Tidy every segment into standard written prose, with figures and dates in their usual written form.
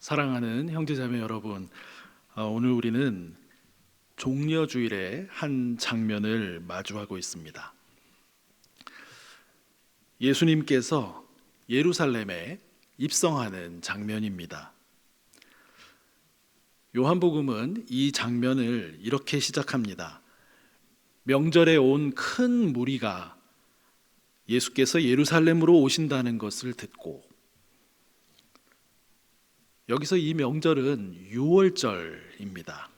사랑하는 형제자매 여러분, 오늘 우리는 종려주일의 한 장면을 마주하고 있습니다. 예수님께서 예루살렘에 입성하는 장면입니다. 요한복음은 이 장면을 이렇게 시작합니다. 명절에 온 큰 무리가 예수께서 예루살렘으로 오신다는 것을 듣고, 여기서 이 명절은 유월절입니다.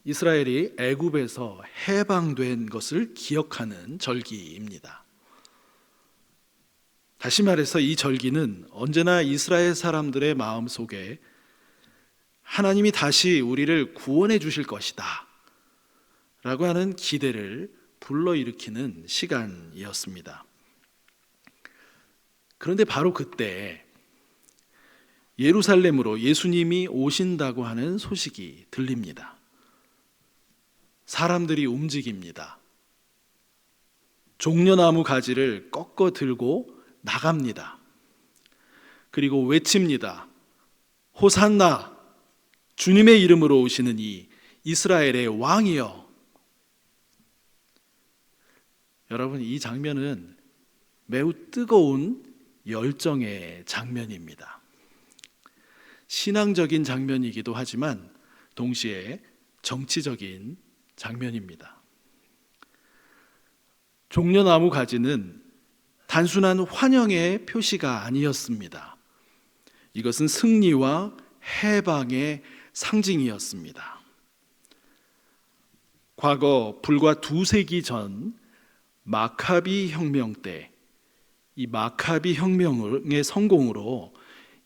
이스라엘이 애굽에서 해방된 것을 기억하는 절기입니다. 다시 말해서 이 절기는 언제나 이스라엘 사람들의 마음속에 하나님이 다시 우리를 구원해 주실 것이다 라고 하는 기대를 불러일으키는 시간이었습니다. 그런데 바로 그때 예루살렘으로 예수님이 오신다고 하는 소식이 들립니다. 사람들이 움직입니다. 종려나무 가지를 꺾어 들고 나갑니다. 그리고 외칩니다. 호산나, 주님의 이름으로 오시는 이 이스라엘의 왕이여. 여러분, 이 장면은 매우 뜨거운 열정의 장면입니다. 신앙적인 장면이기도 하지만 동시에 정치적인 장면입니다. 종려나무 가지는 단순한 환영의 표시가 아니었습니다. 이것은 승리와 해방의 상징이었습니다. 과거 불과 2세기 전 마카비 혁명 때, 이 마카비 혁명의 성공으로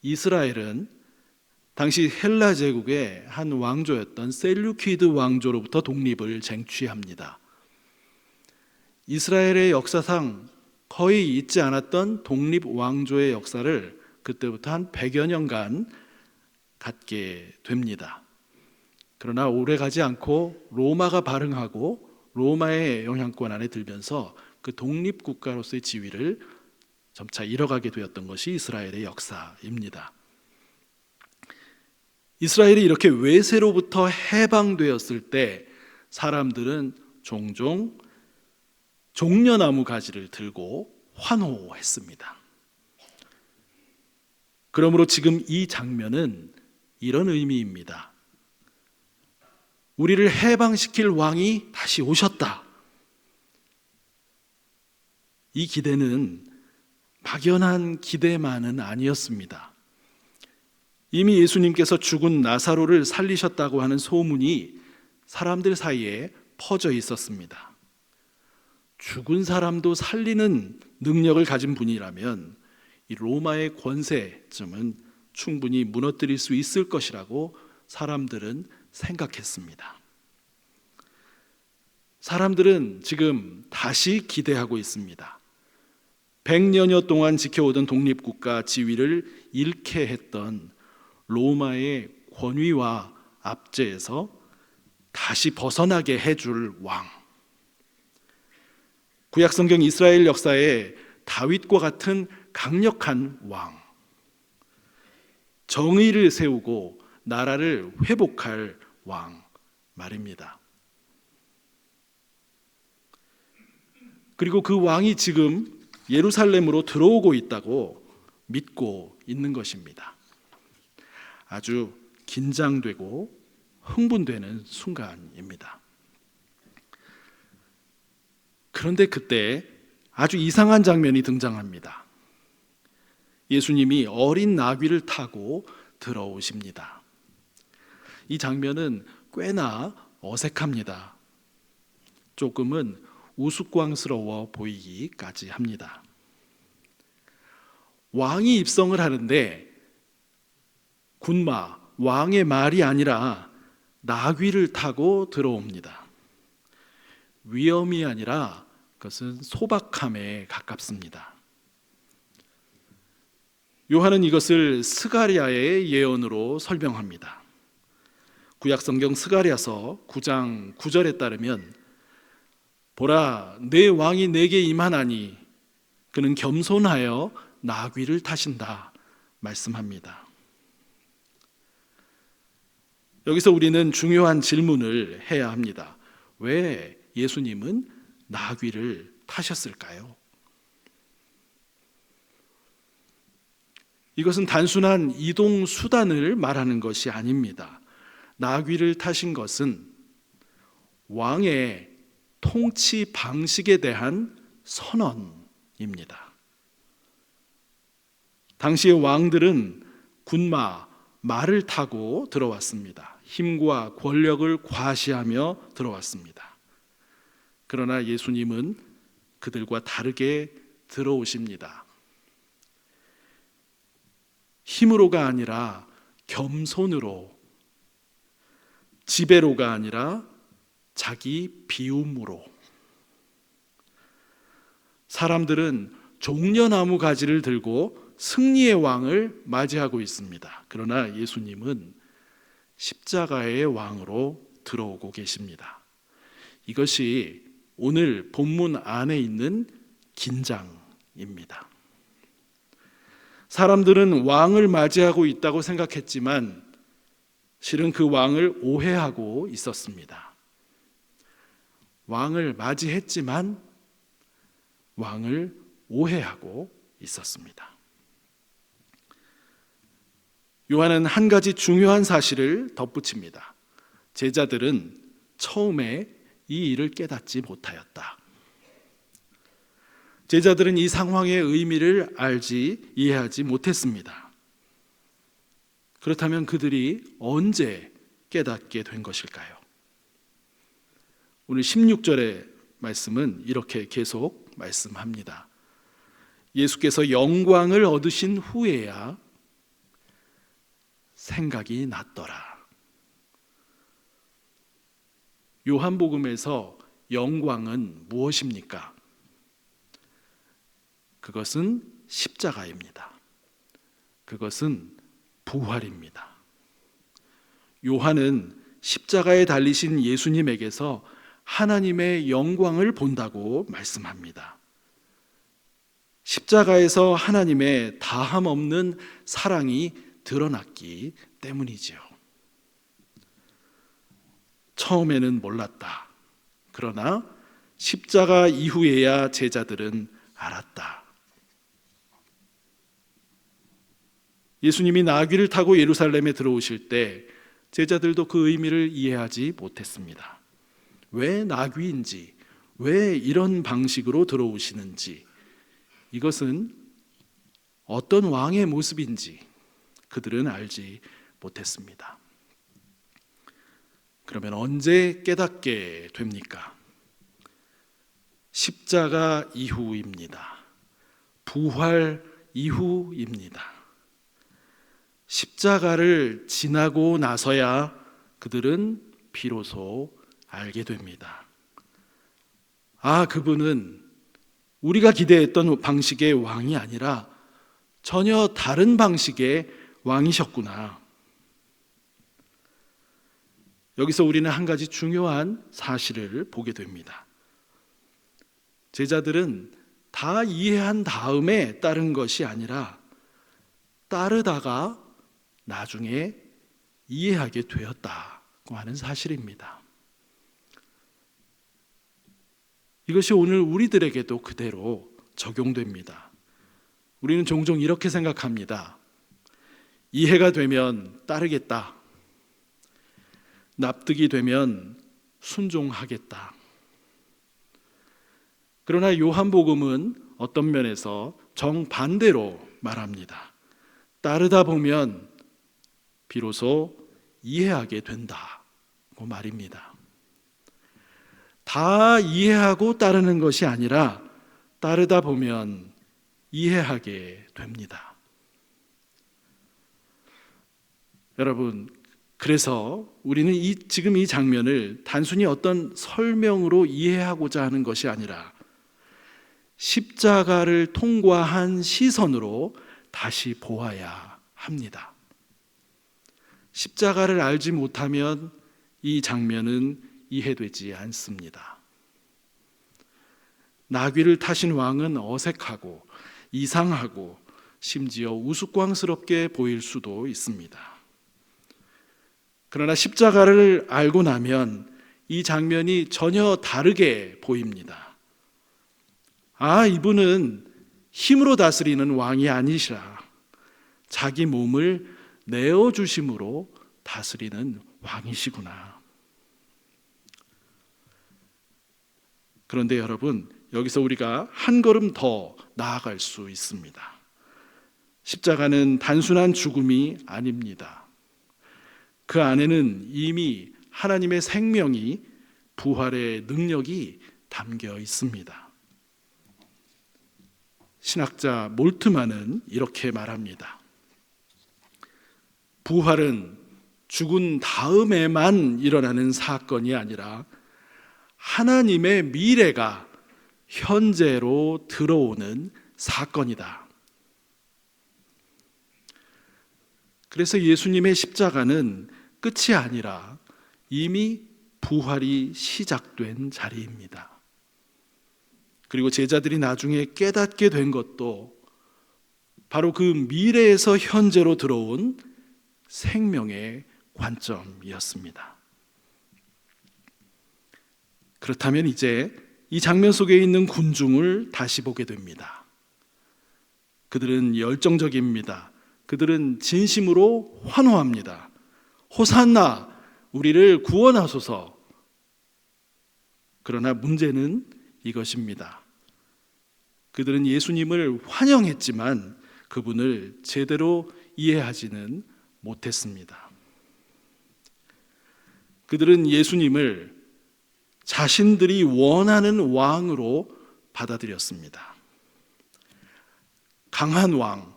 이스라엘은 당시 헬라 제국의 한 왕조였던 셀루키드 왕조로부터 독립을 쟁취합니다. 이스라엘의 역사상 거의 있지 않았던 독립 왕조의 역사를 그때부터 한 100여 년간 갖게 됩니다. 그러나 오래가지 않고 로마가 발흥하고 로마의 영향권 안에 들면서 그 독립국가로서의 지위를 점차 잃어가게 되었던 것이 이스라엘의 역사입니다. 이스라엘이 이렇게 외세로부터 해방되었을 때 사람들은 종종 종려나무 가지를 들고 환호했습니다. 그러므로 지금 이 장면은 이런 의미입니다. 우리를 해방시킬 왕이 다시 오셨다. 이 기대는 막연한 기대만은 아니었습니다. 이미 예수님께서 죽은 나사로를 살리셨다고 하는 소문이 사람들 사이에 퍼져 있었습니다. 죽은 사람도 살리는 능력을 가진 분이라면 이 로마의 권세쯤은 충분히 무너뜨릴 수 있을 것이라고 사람들은 생각했습니다. 사람들은 지금 다시 기대하고 있습니다. 100여여 동안 지켜오던 독립국가 지위를 잃게 했던 로마의 권위와 압제에서 다시 벗어나게 해줄 왕. 구약성경 이스라엘 역사에 다윗과 같은 강력한 왕. 정의를 세우고 나라를 회복할 왕 말입니다. 그리고 그 왕이 지금 예루살렘으로 들어오고 있다고 믿고 있는 것입니다. 아주 긴장되고 흥분되는 순간입니다. 그런데 그때 아주 이상한 장면이 등장합니다. 예수님이 어린 나귀를 타고 들어오십니다. 이 장면은 꽤나 어색합니다. 조금은 우스꽝스러워 보이기까지 합니다. 왕이 입성을 하는데 군마, 왕의 말이 아니라 나귀를 타고 들어옵니다. 위험이 아니라 그것은 소박함에 가깝습니다. 요한은 이것을 스가랴의 예언으로 설명합니다. 구약성경 스가랴서 9장 9절에 따르면 보라, 내 왕이 내게 임하나니 그는 겸손하여 나귀를 타신다 말씀합니다. 여기서 우리는 중요한 질문을 해야 합니다. 왜 예수님은 나귀를 타셨을까요? 이것은 단순한 이동 수단을 말하는 것이 아닙니다. 나귀를 타신 것은 왕의 통치 방식에 대한 선언입니다. 당시의 왕들은 군마, 말을 타고 들어왔습니다. 힘과 권력을 과시하며 들어왔습니다. 그러나 예수님은 그들과 다르게 들어오십니다. 힘으로가 아니라 겸손으로, 지배로가 아니라 자기 비움으로. 사람들은 종려나무 가지를 들고 승리의 왕을 맞이하고 있습니다. 그러나 예수님은 십자가의 왕으로 들어오고 계십니다. 이것이 오늘 본문 안에 있는 긴장입니다. 사람들은 왕을 맞이하고 있다고 생각했지만 실은 그 왕을 오해하고 있었습니다. 왕을 맞이했지만 왕을 오해하고 있었습니다. 요한은 한 가지 중요한 사실을 덧붙입니다. 제자들은 처음에 이 일을 깨닫지 못하였다. 제자들은 이 상황의 의미를 알지, 이해하지 못했습니다. 그렇다면 그들이 언제 깨닫게 된 것일까요? 오늘 16절의 말씀은 이렇게 계속 말씀합니다. 예수께서 영광을 얻으신 후에야 생각이 났더라. 요한복음에서 영광은 무엇입니까? 그것은 십자가입니다. 그것은 부활입니다. 요한은 십자가에 달리신 예수님에게서 하나님의 영광을 본다고 말씀합니다. 십자가에서 하나님의 다함 없는 사랑이 드러났기 때문이지요. 처음에는 몰랐다. 그러나 십자가 이후에야 제자들은 알았다. 예수님이 나귀를 타고 예루살렘에 들어오실 때 제자들도 그 의미를 이해하지 못했습니다. 왜 나귀인지, 왜 이런 방식으로 들어오시는지, 이것은 어떤 왕의 모습인지 그들은 알지 못했습니다. 그러면 언제 깨닫게 됩니까? 십자가 이후입니다. 부활 이후입니다. 십자가를 지나고 나서야 그들은 비로소 알게 됩니다. 아, 그분은 우리가 기대했던 방식의 왕이 아니라 전혀 다른 방식의 왕이셨구나. 여기서 우리는 한 가지 중요한 사실을 보게 됩니다. 제자들은 다 이해한 다음에 따른 것이 아니라 따르다가 나중에 이해하게 되었다고 하는 사실입니다. 이것이 오늘 우리들에게도 그대로 적용됩니다. 우리는 종종 이렇게 생각합니다. 이해가 되면 따르겠다. 납득이 되면 순종하겠다. 그러나 요한복음은 어떤 면에서 정반대로 말합니다. 따르다 보면 비로소 이해하게 된다고 말입니다. 다 이해하고 따르는 것이 아니라 따르다 보면 이해하게 됩니다. 여러분, 그래서 우리는 지금 이 장면을 단순히 어떤 설명으로 이해하고자 하는 것이 아니라 십자가를 통과한 시선으로 다시 보아야 합니다. 십자가를 알지 못하면 이 장면은 이해되지 않습니다. 나귀를 타신 왕은 어색하고 이상하고 심지어 우스꽝스럽게 보일 수도 있습니다. 그러나 십자가를 알고 나면 이 장면이 전혀 다르게 보입니다. 아, 이분은 힘으로 다스리는 왕이 아니시라. 자기 몸을 내어주심으로 다스리는 왕이시구나. 그런데 여러분, 여기서 우리가 한 걸음 더 나아갈 수 있습니다. 십자가는 단순한 죽음이 아닙니다. 그 안에는 이미 하나님의 생명이, 부활의 능력이 담겨 있습니다. 신학자 몰트만은 이렇게 말합니다. 부활은 죽은 다음에만 일어나는 사건이 아니라 하나님의 미래가 현재로 들어오는 사건이다. 그래서 예수님의 십자가는 끝이 아니라 이미 부활이 시작된 자리입니다. 그리고 제자들이 나중에 깨닫게 된 것도 바로 그 미래에서 현재로 들어온 생명의 관점이었습니다. 그렇다면 이제 이 장면 속에 있는 군중을 다시 보게 됩니다. 그들은 열정적입니다. 그들은 진심으로 환호합니다. 호산나, 우리를 구원하소서. 그러나 문제는 이것입니다. 그들은 예수님을 환영했지만 그분을 제대로 이해하지는 못했습니다. 그들은 예수님을 자신들이 원하는 왕으로 받아들였습니다. 강한 왕,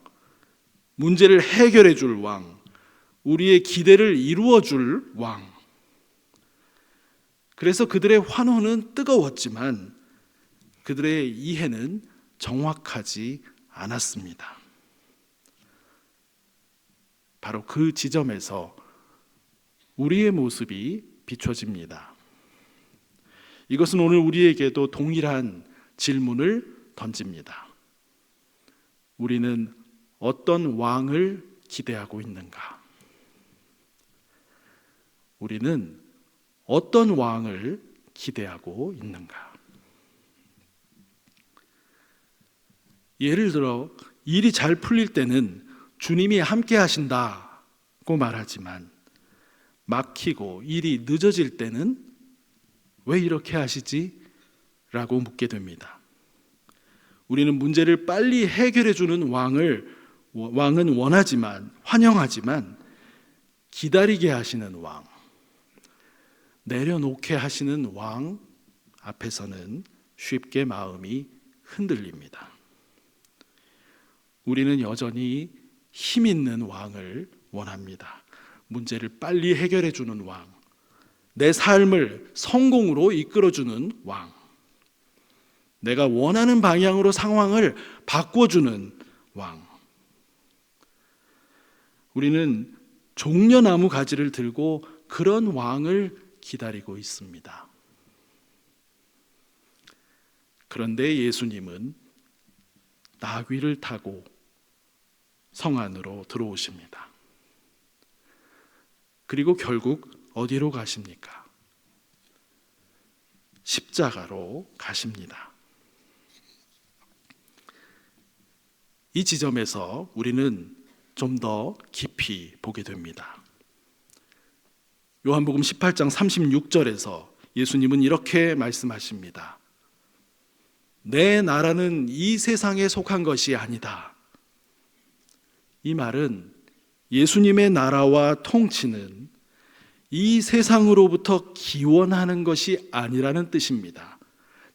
문제를 해결해 줄 왕, 우리의 기대를 이루어 줄 왕. 그래서 그들의 환호는 뜨거웠지만 그들의 이해는 정확하지 않았습니다. 바로 그 지점에서 우리의 모습이 비춰집니다. 이것은 오늘 우리에게도 동일한 질문을 던집니다. 우리는 어떤 왕을 기대하고 있는가? 우리는 어떤 왕을 기대하고 있는가? 예를 들어 일이 잘 풀릴 때는 주님이 함께 하신다고 말하지만 막히고 일이 늦어질 때는 왜 이렇게 하시지? 라고 묻게 됩니다. 우리는 문제를 빨리 해결해 주는 왕은 원하지만, 환영하지만 기다리게 하시는 왕, 내려놓게 하시는 왕 앞에서는 쉽게 마음이 흔들립니다. 우리는 여전히 힘 있는 왕을 원합니다. 문제를 빨리 해결해 주는 왕, 내 삶을 성공으로 이끌어주는 왕, 내가 원하는 방향으로 상황을 바꿔주는 왕. 우리는 종려나무 가지를 들고 그런 왕을 기다리고 있습니다. 그런데 예수님은 나귀를 타고 성 안으로 들어오십니다. 그리고 결국 어디로 가십니까? 십자가로 가십니다. 이 지점에서 우리는 좀 더 깊이 보게 됩니다. 요한복음 18장 36절에서 예수님은 이렇게 말씀하십니다. 내 나라는 이 세상에 속한 것이 아니다. 이 말은 예수님의 나라와 통치는 이 세상으로부터 기원하는 것이 아니라는 뜻입니다.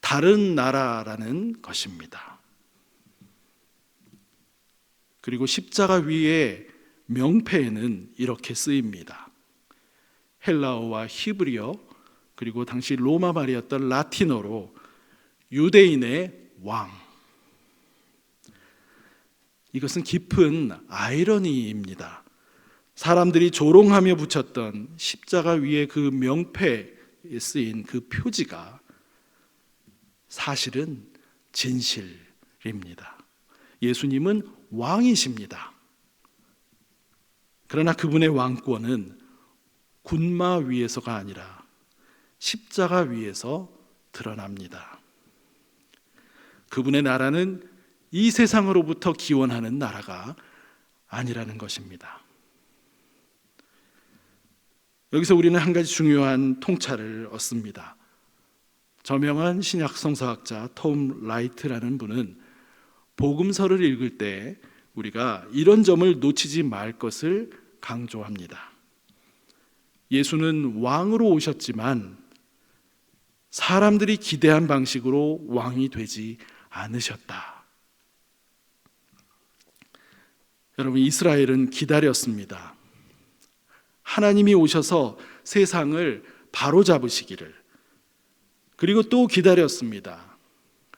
다른 나라라는 것입니다. 그리고 십자가 위에 명패에는 이렇게 쓰입니다. 헬라어와 히브리어, 그리고 당시 로마 말이었던 라틴어로 유대인의 왕. 이것은 깊은 아이러니입니다. 사람들이 조롱하며 붙였던 십자가 위에 그 명패에 쓰인 그 표지가 사실은 진실입니다. 예수님은 왕이십니다. 그러나 그분의 왕권은 군마 위에서가 아니라 십자가 위에서 드러납니다. 그분의 나라는 이 세상으로부터 기원하는 나라가 아니라는 것입니다. 여기서 우리는 한 가지 중요한 통찰을 얻습니다. 저명한 신약 성서학자 톰 라이트라는 분은 복음서를 읽을 때 우리가 이런 점을 놓치지 말 것을 강조합니다. 예수는 왕으로 오셨지만 사람들이 기대한 방식으로 왕이 되지 않으셨다. 여러분, 이스라엘은 기다렸습니다. 하나님이 오셔서 세상을 바로잡으시기를. 그리고 또 기다렸습니다.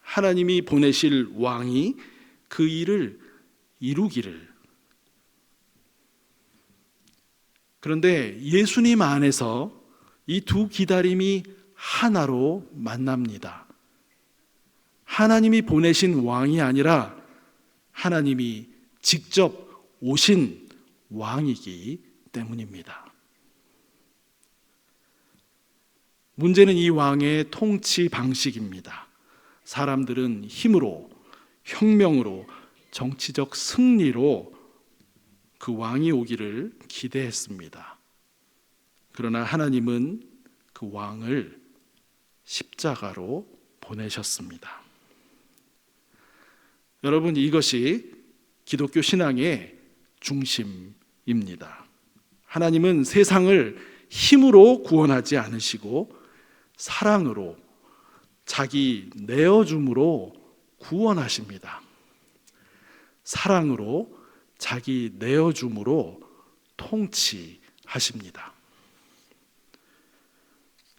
하나님이 보내실 왕이 그 일을 이루기를. 그런데 예수님 안에서 이 두 기다림이 하나로 만납니다. 하나님이 보내신 왕이 아니라 하나님이 직접 오신 왕이기 때문입니다. 문제는 이 왕의 통치 방식입니다. 사람들은 힘으로, 혁명으로, 정치적 승리로 그 왕이 오기를 기대했습니다. 그러나 하나님은 그 왕을 십자가로 보내셨습니다. 여러분, 이것이 기독교 신앙의 중심입니다. 하나님은 세상을 힘으로 구원하지 않으시고 사랑으로, 자기 내어줌으로 구원하십니다. 사랑으로, 자기 내어줌으로 통치하십니다.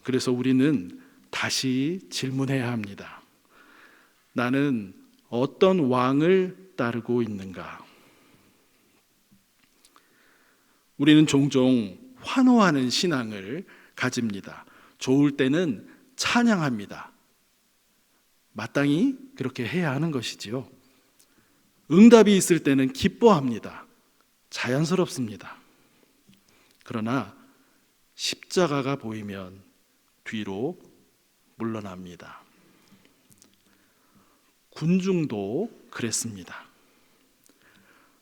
그래서 우리는 다시 질문해야 합니다. 나는 어떤 왕을 따르고 있는가? 우리는 종종 환호하는 신앙을 가집니다. 좋을 때는 찬양합니다. 마땅히 그렇게 해야 하는 것이지요. 응답이 있을 때는 기뻐합니다. 자연스럽습니다. 그러나 십자가가 보이면 뒤로 물러납니다. 군중도 그랬습니다.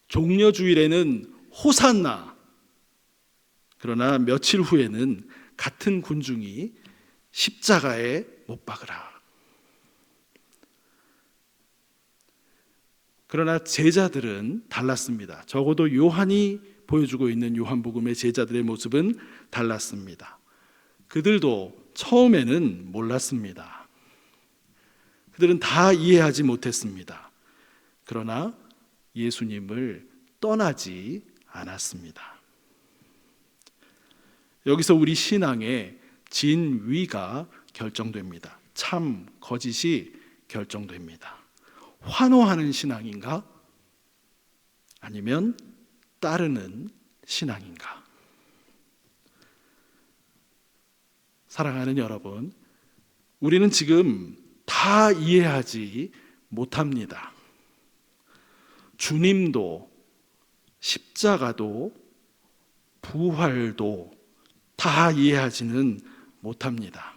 종려주일에는 호산나. 그러나 며칠 후에는 같은 군중이 십자가에 못 박으라. 그러나 제자들은 달랐습니다. 적어도 요한이 보여주고 있는 요한복음의 제자들의 모습은 달랐습니다. 그들도 처음에는 몰랐습니다. 그들은 다 이해하지 못했습니다. 그러나 예수님을 떠나지 않았습니다. 여기서 우리 신앙의 진위가 결정됩니다. 참 거짓이 결정됩니다. 환호하는 신앙인가? 아니면 따르는 신앙인가? 사랑하는 여러분, 우리는 지금 다 이해하지 못합니다. 주님도, 십자가도, 부활도 다 이해하지는 못합니다.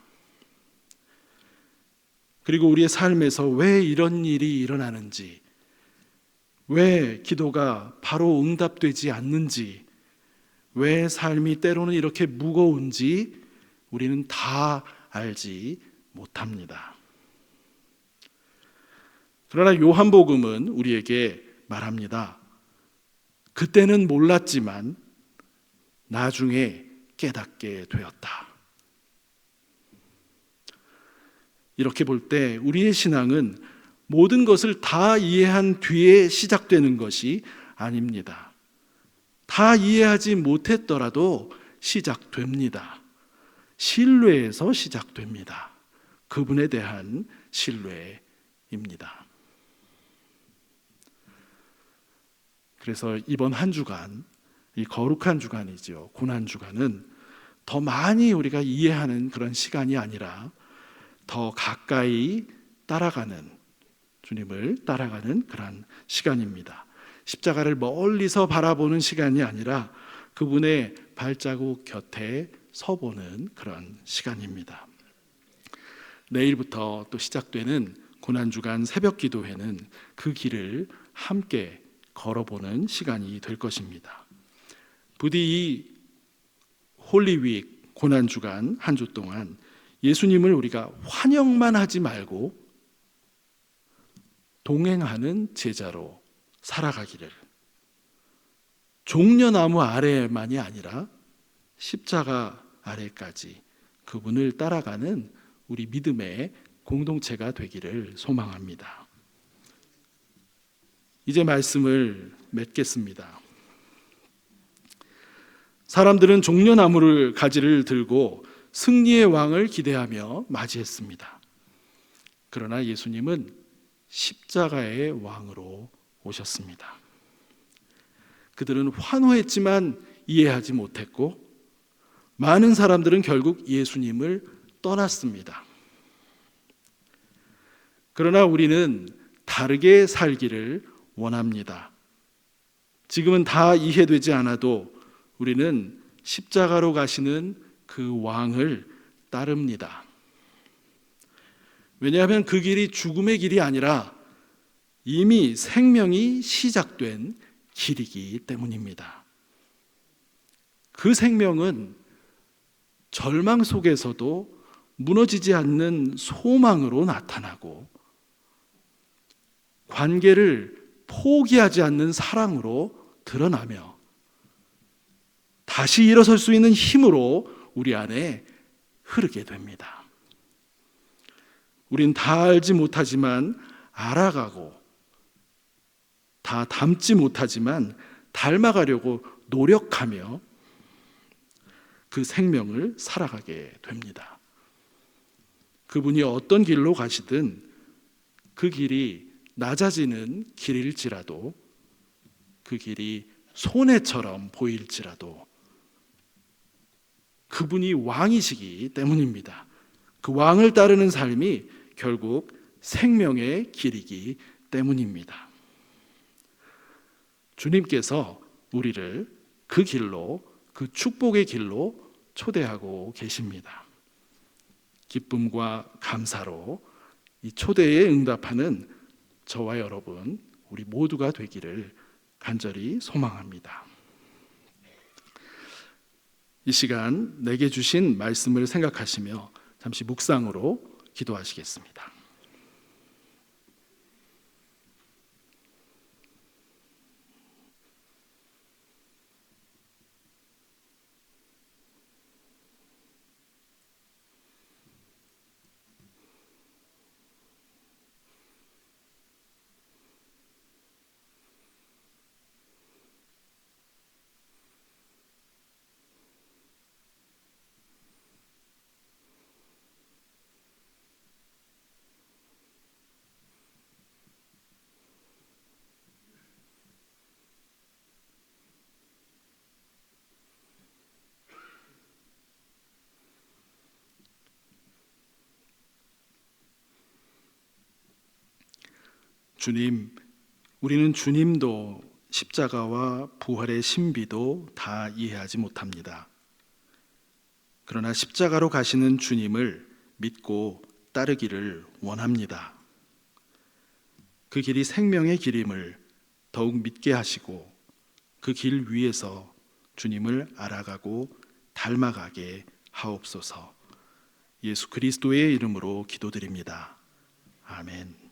그리고 우리의 삶에서 왜 이런 일이 일어나는지, 왜 기도가 바로 응답되지 않는지, 왜 삶이 때로는 이렇게 무거운지 우리는 다 알지 못합니다. 그러나 요한복음은 우리에게 말합니다. 그때는 몰랐지만 나중에 깨닫게 되었다. 이렇게 볼 때 우리의 신앙은 모든 것을 다 이해한 뒤에 시작되는 것이 아닙니다. 다 이해하지 못했더라도 시작됩니다. 신뢰에서 시작됩니다. 그분에 대한 신뢰입니다. 그래서 이번 한 주간, 이 거룩한 주간이죠. 고난 주간은 더 많이 우리가 이해하는 그런 시간이 아니라 더 가까이 따라가는, 주님을 따라가는 그런 시간입니다. 십자가를 멀리서 바라보는 시간이 아니라 그분의 발자국 곁에 서보는 그런 시간입니다. 내일부터 또 시작되는 고난주간 새벽기도회는 그 길을 함께 걸어보는 시간이 될 것입니다. 부디 이 홀리윅 고난주간 한 주 동안 예수님을 우리가 환영만 하지 말고 동행하는 제자로 살아가기를, 종려나무 아래만이 아니라 십자가 아래까지 그분을 따라가는 우리 믿음의 공동체가 되기를 소망합니다. 이제 말씀을 맺겠습니다. 사람들은 종려나무를 가지를 들고 승리의 왕을 기대하며 맞이했습니다. 그러나 예수님은 십자가의 왕으로 오셨습니다. 그들은 환호했지만 이해하지 못했고, 많은 사람들은 결국 예수님을 떠났습니다. 그러나 우리는 다르게 살기를 원합니다. 지금은 다 이해되지 않아도 우리는 십자가로 가시는 그 왕을 따릅니다. 왜냐하면 그 길이 죽음의 길이 아니라 이미 생명이 시작된 길이기 때문입니다. 그 생명은 절망 속에서도 무너지지 않는 소망으로 나타나고, 관계를 포기하지 않는 사랑으로 드러나며, 다시 일어설 수 있는 힘으로 우리 안에 흐르게 됩니다. 우린 다 알지 못하지만 알아가고, 다 닮지 못하지만 닮아가려고 노력하며 그 생명을 살아가게 됩니다. 그분이 어떤 길로 가시든 그 길이 낮아지는 길일지라도, 그 길이 손해처럼 보일지라도 그분이 왕이시기 때문입니다. 그 왕을 따르는 삶이 결국 생명의 길이기 때문입니다. 주님께서 우리를 그 길로, 그 축복의 길로 초대하고 계십니다. 기쁨과 감사로 이 초대에 응답하는 저와 여러분, 우리 모두가 되기를 간절히 소망합니다. 이 시간 내게 주신 말씀을 생각하시며 잠시 묵상으로 기도하시겠습니다. 주님, 우리는 주님도 십자가와 부활의 신비도 다 이해하지 못합니다. 그러나 십자가로 가시는 주님을 믿고 따르기를 원합니다. 그 길이 생명의 길임을 더욱 믿게 하시고, 그 길 위에서 주님을 알아가고 닮아가게 하옵소서. 예수 그리스도의 이름으로 기도드립니다. 아멘.